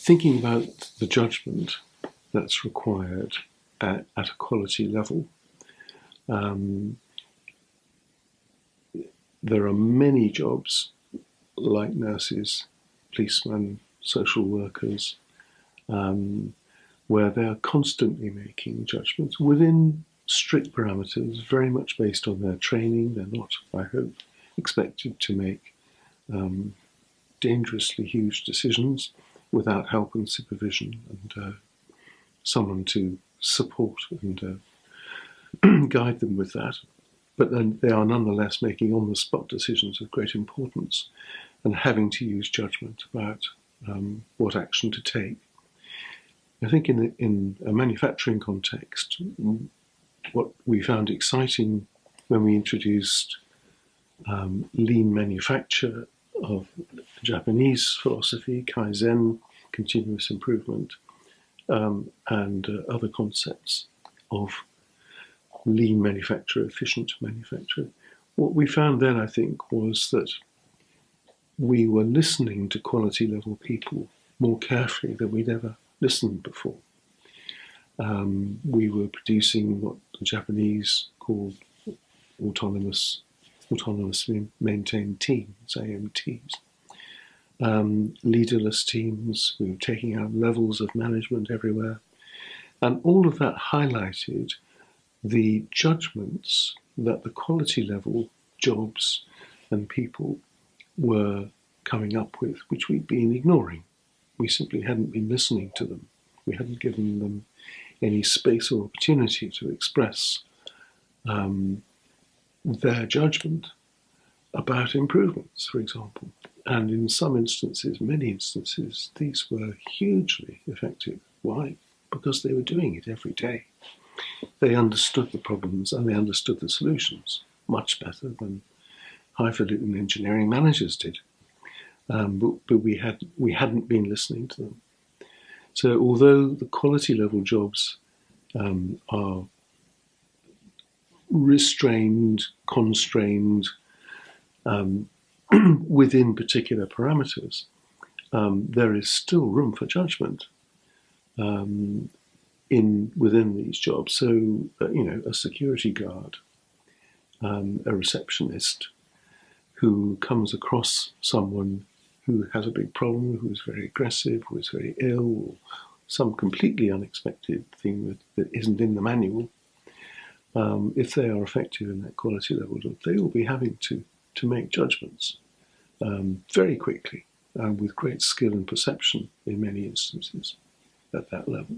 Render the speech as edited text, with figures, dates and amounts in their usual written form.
thinking about the judgment that's required at a quality level, there are many jobs like nurses, policemen, social workers, where they're constantly making judgments within strict parameters, very much based on their training. They're not, I hope, expected to make dangerously huge decisions without help and supervision and someone to support and guide them with that. But then they are nonetheless making on-the-spot decisions of great importance and having to use judgment about what action to take. I think in a manufacturing context, what we found exciting when we introduced lean manufacture of Japanese philosophy, Kaizen, continuous improvement, and other concepts of lean manufacture, efficient manufacture. What we found then, I think, was that we were listening to quality level people more carefully than we'd ever listened before. We were producing what the Japanese called autonomously maintained teams, AMTs. Leaderless teams. We were taking out levels of management everywhere. And all of that highlighted the judgments that the quality level jobs and people were coming up with, which we'd been ignoring. We simply hadn't been listening to them. We hadn't given them any space or opportunity to express their judgment about improvements, for example. And in some instances, many instances, these were hugely effective. Why? Because they were doing it every day. They understood the problems and they understood the solutions much better than highfalutin engineering managers did. But we hadn't been listening to them. So although the quality level jobs are restrained, constrained, within particular parameters, there is still room for judgment within these jobs. So, a security guard, a receptionist who comes across someone who has a big problem, who is very aggressive, who is very ill, or some completely unexpected thing that isn't in the manual, if they are effective in that quality level job, they will be having to make judgments very quickly, with great skill and perception in many instances at that level.